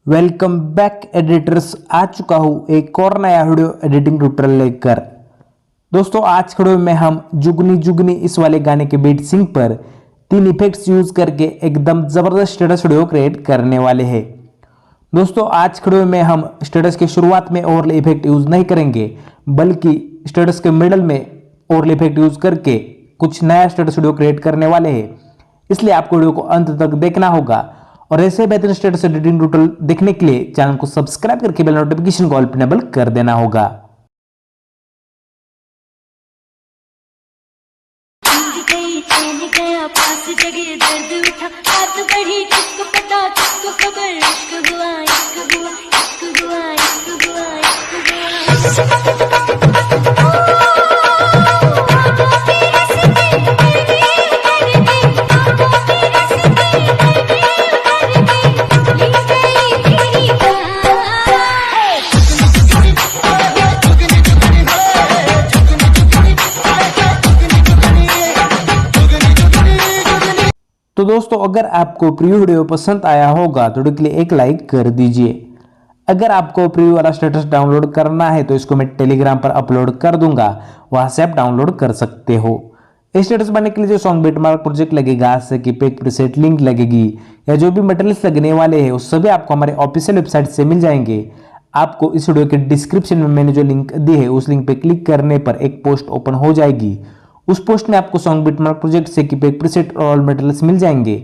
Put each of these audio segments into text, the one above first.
Welcome back editors. आ चुका हूं एक और नया वीडियो एडिटिंग ट्यूटोरियल लेकर। दोस्तों आज के वीडियो में हम जुगनी जुगनी इस वाले गाने के बीट सिंक पर 3 इफेक्ट्स यूज करके एकदम जबरदस्त स्टेटस वीडियो क्रिएट करने वाले हैं। दोस्तों आज के वीडियो में हम स्टेटस के शुरुआत में ओवरले इफेक्ट यूज नहीं करेंगे, बल्कि स्टेटस के मिडल में ओवरले इफेक्ट यूज करके कुछ नया स्टेटस वीडियो क्रिएट करने वाले हैं। इसलिए आपको वीडियो को अंत तक देखना होगा और ऐसे बेहतरीन स्टेटस एडिटिंग ट्यूटोरियल देखने के लिए चैनल को सब्सक्राइब करके बेल नोटिफिकेशन को ऑल पे इनेबल कर देना होगा। तो दोस्तों अगर आपको प्रीव्यू वीडियो पसंद आया होगा तो वीडियो के लिए एक लाइक कर दीजिए। अगर आपको प्रीव्यू वाला स्टेटस डाउनलोड करना है तो इसको मैं टेलीग्राम पर अपलोड कर दूंगा, वहां से आप डाउनलोड कर सकते हो। इस स्टेटस बनाने के लिए जो सॉन्ग बिटमार्क प्रोजेक्ट लगेगा, की पेक प्रीसेट लिंक लगेगी या जो भी मटेरियल्स लगने वाले हैं वो सभी आपको हमारे ऑफिशियल वेबसाइट से मिल जाएंगे। आपको इस वीडियो के डिस्क्रिप्शन में मैंने जो लिंक दी है उस लिंक पे क्लिक करने पर एक पोस्ट ओपन हो जाएगी। उस पोस्ट में आपको सॉन्ग बिटमार्क प्रोजेक्ट से की पेक प्रीसेट और ऑल मटेरियल्स मिल जाएंगे।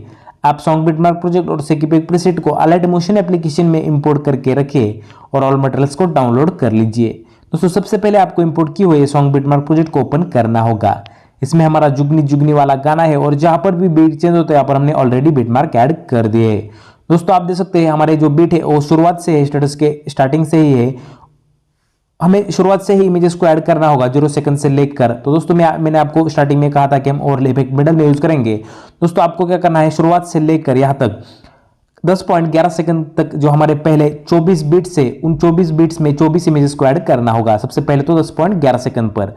आप सॉन्ग बिटमार्क प्रोजेक्ट और से की पेक प्रीसेट को अलाइट मोशन एप्लीकेशन में इंपोर्ट करके रखें और ऑल मटेरियल्स को डाउनलोड कर लीजिए। दोस्तों सबसे पहले आपको इंपोर्ट किए हुए सॉन्ग बिटमार्क प्रोजेक्ट को ओपन करना होगा। इसमें हमारा जुगनी जुगनी वाला गाना है और जहां पर भी बीट चेंज होता है यहाँ पर हमने ऑलरेडी बिटमार्क ऐड कर दिए है। दोस्तों आप देख सकते हैं हमारे जो बीट है वो शुरुआत से है, स्टेटस के स्टार्टिंग से ही है। हमें शुरुआत से ही इमेजेस को ऐड करना होगा 0 सेकंड से लेकर। तो दोस्तों मैंने आपको स्टार्टिंग में कहा था कि हम ओवरले इफेक्ट मिडल में यूज करेंगे। दोस्तों आपको क्या करना है, शुरुआत से लेकर यहाँ तक 10.11 सेकंड तक जो हमारे पहले 24 बीट्स है उन 24 बीट्स में 24 इमेजेस को ऐड करना होगा। सबसे पहले तो 10.11 सेकंड पर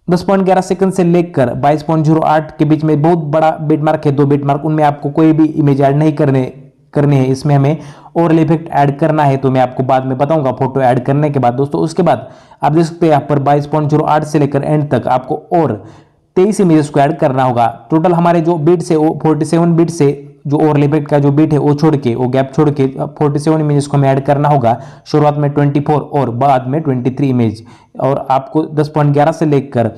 10.11 सेकंड से लेकर 22.08 के बीच में बहुत बड़ा बीटमार्क है, 2 बीटमार्क, उनमें आपको कोई भी इमेज ऐड नहीं करने हैं। इसमें हमें ओवरले इफेक्ट ऐड करना है, तो मैं आपको बाद में बताऊंगा फोटो ऐड करने के बाद। दोस्तों उसके बाद आप देख सकते हैं यहाँ पर 22.08 से लेकर एंड तक आपको और 23 इमेजेस को ऐड करना होगा। टोटल हमारे जो बीट्स है वो 47 बीट से जो ओवरले इफेक्ट का जो बीट है वो छोड़ के, वो गैप छोड़ के 47 इमेजेस को हमें ऐड करना होगा। शुरुआत में 24 और बाद में 23 इमेज, और आपको 10.11 से लेकर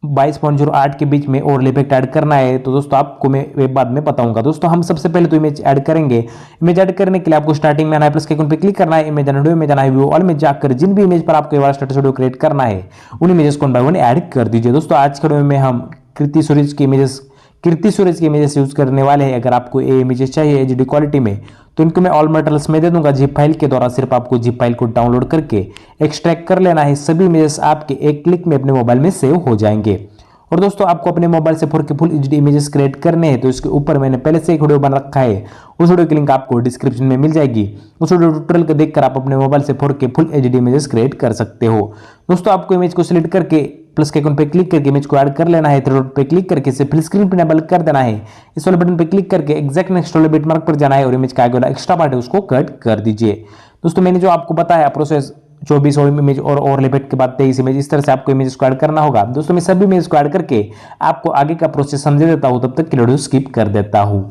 22.08 के बीच में ओवरले इफेक्ट ऐड करना है। तो दोस्तों आपको मैं बाद में बताऊंगा। दोस्तों हम सबसे पहले तो इमेज ऐड करेंगे। इमेज ऐड करने के लिए आपको स्टार्टिंग में आना है, प्लस के आइकन पे क्लिक करना है, इमेज एंड वीडियो में जाना है, व्यू ऑल में जाकर जिन भी इमेज पर आपको ये वाला स्टेटस वीडियो क्रिएट करना है उन इमेजेस को 1 बाय 1 ऐड कर दीजिए। दोस्तों आज के वीडियो में हम कीर्ति सुरेश की इमेजेस यूज करने वाले हैं। अगर आपको ये इमेजेस चाहिए एचडी क्वालिटी में तो इनको मैं ऑल मटेरियल्स में दे दूंगा जिप फाइल के द्वारा। सिर्फ आपको जिप फाइल को डाउनलोड करके एक्सट्रैक्ट कर लेना है। सभी इमेजेस आपके एक क्लिक में अपने मोबाइल में सेव हो जाएंगे। और दोस्तों आपको अपने मोबाइल से 4K full HD images create करने हैं तो इसके ऊपर मैंने पहले से एक वीडियो बना रखा है, उस वीडियो की लिंक आपको डिस्क्रिप्शन में मिल जाएगी। उस वीडियो ट्यूटोरियल को देखकर आप अपने मोबाइल से 4K full HD images create कर सकते हो। दोस्तों आपको इमेज को सिलेक्ट करके प्लस के आइकन पे क्लिक करके इमेज को ऐड कर लेना है। थ्री डॉट पे क्लिक करके इसे फुल स्क्रीन पे इनेबल कर देना है। इस वाले बटन पे क्लिक करके एग्जैक्ट नेक्स्ट वाले बिटमार्क पर जाना है और इमेज का आगे वाला एक्स्ट्रा पार्ट है उसको कट कर दीजिए। दोस्तों मैंने जो आपको बताया प्रोसेस 24 और इमेज और ओवरले इफेक्ट के बाद 23 इमेज, इस तरह से आपको इमेज को ऐड करना होगा। दोस्तों मैं सभी इमेज को ऐड करके आपको आगे का प्रोसेस समझा देता हूं, तब तक के वीडियो स्किप कर देता हूं।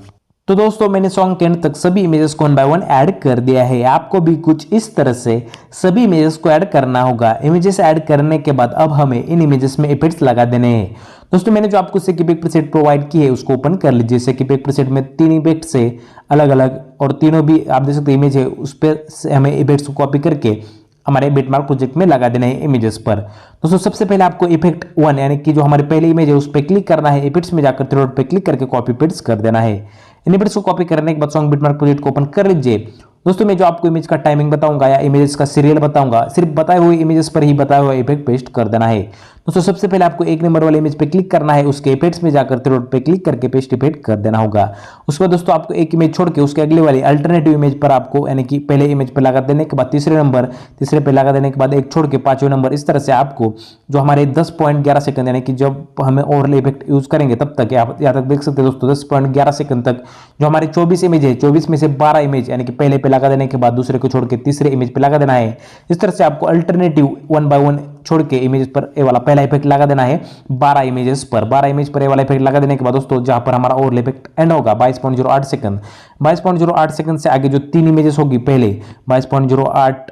तो दोस्तों मैंने सॉन्ग के एंड तक सभी इमेजेस को 1 बाय 1 ऐड कर दिया है। आपको भी कुछ इस तरह से सभी इमेजेस को ऐड करना होगा। इमेजेस ऐड करने के बाद अब हमें इन इमेजेस में इफेक्ट्स लगा देने हैं। दोस्तों मैंने जो आपको से की पेक प्रीसेट प्रोवाइड की है उसको ओपन कर लीजिए। से की पेक प्रीसेट में 3 इफेक्ट्स से अलग अलग और तीनों भी आप देख सकते इमेज है, उस पर हमें इफेक्ट्स को कॉपी करके हमारे बिटमार्क प्रोजेक्ट में लगा देना है इमेजेस पर। दोस्तों सबसे पहले आपको इफेक्ट 1 यानी कि जो हमारे पहले इमेज है उस पर क्लिक करना है। इफेक्ट्स में जाकर थ्री डॉट पे क्लिक करके कॉपी पेस्ट कर देना है। इन इफेक्ट्स को कॉपी करने के बाद सॉन्ग बिटमार्क प्रोजेक्ट को ओपन कर लीजिए। दोस्तों मैं जो आपको इमेज का टाइमिंग बताऊंगा या इमेजेस का सीरियल बताऊंगा, सिर्फ बताए हुए इमेजेस पर ही बताया हुआ इफेक्ट पेस्ट कर देना है। दोस्तों सबसे पहले आपको एक नंबर वाले इमेज पे क्लिक करना है, उसके इफेक्ट्स में जाकर थ्रेड पे क्लिक करके पेस्ट इफेक्ट कर देना होगा। उसके बाद दोस्तों आपको एक इमेज छोड़ के उसके अगले वाली अल्टरनेटिव इमेज पर आपको यानी कि पहले इमेज पे लगा देने के बाद तीसरे पे लगा देने के बाद एक छोड़ के पांचवें नंबर, इस तरह से आपको जो हमारे 10.11 सेकंड यानी कि जब हमें ओवरले इफेक्ट यूज करेंगे तब तक आप यहाँ तक देख सकते हैं दोस्तों 10.11 सेकंड तक जो हमारे 24 इमेज है 24 में से 12 इमेज यानी कि पहले पे लगा देने के बाद दूसरे को छोड़ के तीसरे इमेज पे लगा देना है। इस तरह से आपको अल्टरनेटिव 1 बाय 1 छोड़ के इमेज पर ए वाला पहला इफेक्ट लगा देना है 12 इमेजेस पर। 12 इमेज पर ए वाला इफेक्ट लगा देने के बाद दोस्तों जहां पर हमारा ओवरले इफेक्ट एंड होगा 22.08 सेकंड, 22.08 सेकंड से आगे जो तीन इमेजेस होगी पहले 22.08,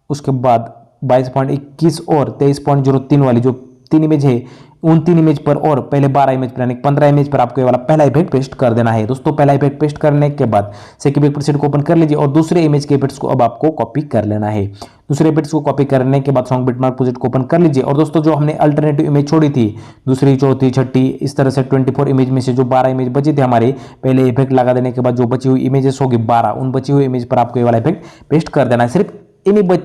उसके बाद 22.21 और 23.03 वाली जो तीन इमेज है उन तीन इमेज पर और पहले 12 इमेज पर यानी 15 इमेज पर आपको ये वाला पहला इफेक्ट पेस्ट कर देना है। दोस्तों पहला इफेक्ट पेस्ट करने के बाद सेकंड इफेक्ट प्रीसेट को ओपन कर लीजिए और दूसरे इमेज के इफेक्ट्स को अब आपको कॉपी कर लेना है। दूसरे इफेक्ट्स को कॉपी करने के बाद सॉन्ग बिटमार्क प्रोजेक्ट को ओपन कर लीजिए और दोस्तों जो हमने अल्टरनेटिव इमेज छोड़ी थी दूसरी, चौथी, छठी, इस तरह से 24 इमेज में से जो 12 इमेज बची थे हमारे पहले इफेक्ट लगा देने के बाद जो बची हुई इमेजेस होगी 12, उन बची हुई इमेज पर आपको ये वाला इफेक्ट पेस्ट कर देना है। सिर्फ इन्हीं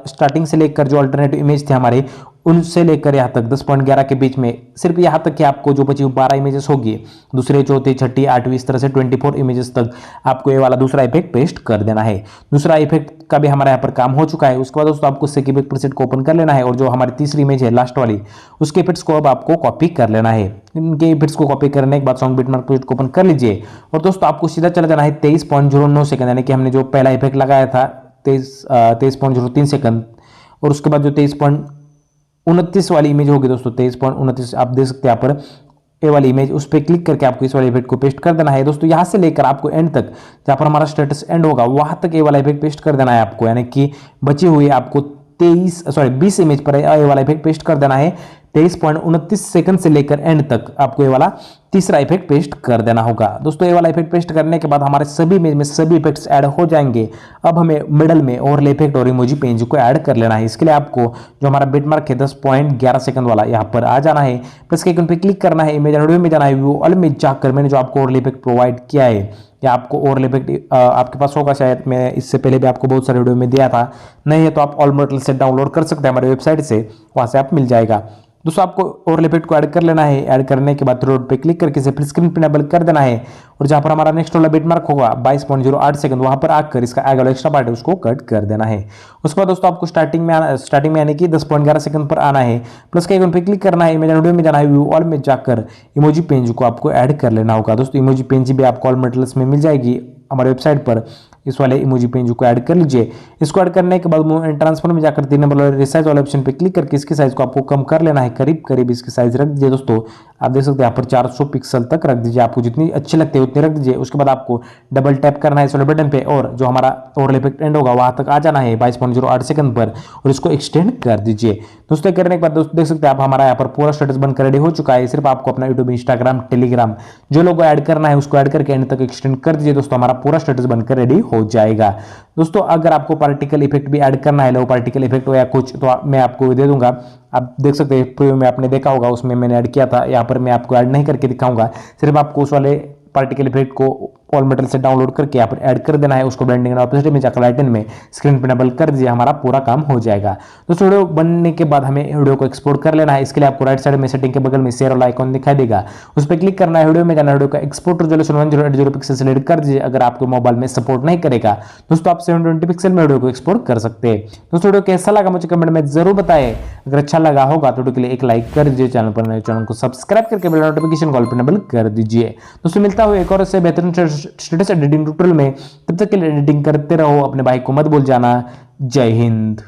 स्टार्टिंग से लेकर जो अल्टरनेटिव इमेज थे हमारे उनसे लेकर यहाँ तक 10.11 के बीच में सिर्फ यहाँ तक कि आपको जो बची हुई 12 इमेजेस होगी दूसरे, चौथे, छठी, आठवीं, इस तरह से 24 इमेजेस तक आपको ये वाला दूसरा इफेक्ट पेस्ट कर देना है। दूसरा इफेक्ट का भी हमारा यहाँ पर काम हो चुका है। उसके बाद दोस्तों आपको सेकंड इफेक्ट प्रीसेट को ओपन कर लेना है और जो हमारी तीसरी इमेज है लास्ट वाली उसके इफेक्ट्स को अब आपको कॉपी कर लेना है। इनके इफेक्ट्स को कॉपी करने के बाद सॉन्ग बिटमार्क प्रोजेक्ट को ओपन कर लीजिए और दोस्तों आपको सीधा चला जाना है 23.09 सेकंड यानी कि हमने जो पहला इफेक्ट लगाया था 23.03 सेकंड और उसके बाद जो 23.29 वाली इमेज होगी दोस्तों 23.29 आप देख सकते हैं यहाँ पर ए वाली इमेज, उस पर क्लिक करके आपको इस वाले इफेक्ट को पेस्ट कर देना है। दोस्तों यहाँ से लेकर आपको एंड तक जहाँ पर हमारा स्टेटस एंड होगा वहां तक ए वाला इफेक्ट पेस्ट कर देना है आपको, यानी कि बची हुई आपको 20 इमेज पर ए वाला इफेक्ट पेस्ट कर देना है। 23.29 सेकंड से लेकर एंड तक आपको ये वाला तीसरा इफेक्ट पेस्ट कर देना होगा। दोस्तों ये वाला इफेक्ट पेस्ट करने के बाद हमारे सभी इमेज में सभी इफेक्ट्स ऐड हो जाएंगे। अब हमें मिडल में ओवरले इफेक्ट और इमोजी पेंज को ऐड कर लेना है। इसके लिए आपको जो हमारा बिटमार्क है 10.11 सेकंड वाला यहाँ पर आ जाना है, प्लस के आइकन पे क्लिक करना है, इमेज ऑडियो में जाना है, व्यू ऑल में जाकर मैंने जो आपको ओवरले इफेक्ट प्रोवाइड किया है या आपको ओवरले इफेक्ट आपके पास होगा शायद, मैं इससे पहले भी आपको बहुत सारे वीडियो में दिया था, नहीं है तो आप ऑल मटेरियल से डाउनलोड कर सकते हैं हमारे वेबसाइट से, वहां से आप मिल जाएगा। दोस्तों आपको ओवरले इफेक्ट को ऐड कर लेना है। ऐड करने के बाद थ्रेड पे क्लिक करके इसे फिर स्क्रीन पे इनेबल कर देना है और जहां पर हमारा नेक्स्ट वाला बिटमार्क होगा 22.08 सेकंड वहां पर आकर इसका आगे वाला एक्स्ट्रा पार्ट है उसको कट कर देना है। उसके बाद दोस्तों आपको स्टार्टिंग में यानी कि 10.11 सेकंड पर आना है, प्लस के आइकन पे क्लिक करना है, इमेज वीडियो में जाना है, व्यू ऑल में जाकर इमोजी पेंज को आपको ऐड कर लेना होगा। दोस्तों इमोजी पेंज भी आपको ऑल मटेरियल्स में मिल जाएगी हमारे वेबसाइट पर। इस वाले इमोजी पेंज को ऐड कर लीजिए। इसको ऐड करने के बाद मूव एंड ट्रांसफर में जाकर 3 नंबर वाले रिसाइज वाले ऑप्शन पे क्लिक करके इसकी साइज को आपको कम कर लेना है, करीब करीब इसकी साइज रख दीजिए। दोस्तों आप देख सकते हैं यहाँ पर 400 पिक्सल तक रख दीजिए, आपको जितनी अच्छी लगती है उतनी रख दीजिए। उसके बाद आपको डबल टैप करना है इस वाले बटन पे और जो हमारा ओवरले इफेक्ट एंड होगा वहां तक आ जाना है 22.08 सेकंड पर और इसको एक्सटेंड कर दीजिए। दोस्तों करने के बाद दोस्तों देख सकते हैं आप हमारा यहाँ पर पूरा स्टेटस बनकर रेडी हो चुका है। सिर्फ आपको अपना यूट्यूब, इंस्टाग्राम, टेलीग्राम जो लोगो ऐड करना है उसको ऐड करके एंड तक एक्सटेंड कर दीजिए। दोस्तों हमारा पूरा स्टेटस बनकर रेडी हो जाएगा। दोस्तों अगर आपको पार्टिकल इफेक्ट भी ऐड करना है, लो पार्टिकल इफेक्ट हो या कुछ, तो मैं आपको दे दूंगा। आप देख सकते हैं प्रीव्यू में आपने देखा होगा, उसमें मैंने ऐड किया था। यहाँ पर मैं आपको ऐड नहीं करके दिखाऊंगा, सिर्फ आपको उस वाले पार्टिकल इफेक्ट को ऑल मटेरियल से डाउनलोड करके यहाँ पर ऐड कर देना है। उसको ब्लेंडिंग एंड ऑपेसिटी में जाकर लाइटन में स्क्रीन पे इनेबल कर दीजिए, हमारा पूरा काम हो जाएगा। दोस्तों वीडियो बनने के बाद हमें वीडियो को एक्सपोर्ट कर लेना है। इसके लिए आपको राइट साइड में सेटिंग के बगल में शेयर वाला आइकॉन दिखाई देगा, उस पर क्लिक करना है, वीडियो में जाना है, वीडियो का एक्सपोर्ट रेजोल्यूशन 1080 पिक्सल सेलेक्ट कर दीजिए। अगर आपके मोबाइल में सपोर्ट नहीं करेगा दोस्तों आप 720 पिक्सल में वीडियो को एक्सपोर्ट कर सकते हैं। दोस्तों वीडियो कैसा लगा मुझे कमेंट में जरूर बताएं। अगर अच्छा लगा होगा तो वीडियो के लिए एक लाइक कर दीजिए, चैनल पर नए चैनल को सब्सक्राइब करके बेल नोटिफिकेशन कॉल पर इनेबल कर दीजिए। दोस्तों मिलता हूं एक और से बेहतरीन स्टेटस एडिटिंग ट्यूटोरियल में, तब तक के लिए एडिटिंग करते रहो, अपने भाई को मत भूल जाना। जय हिंद।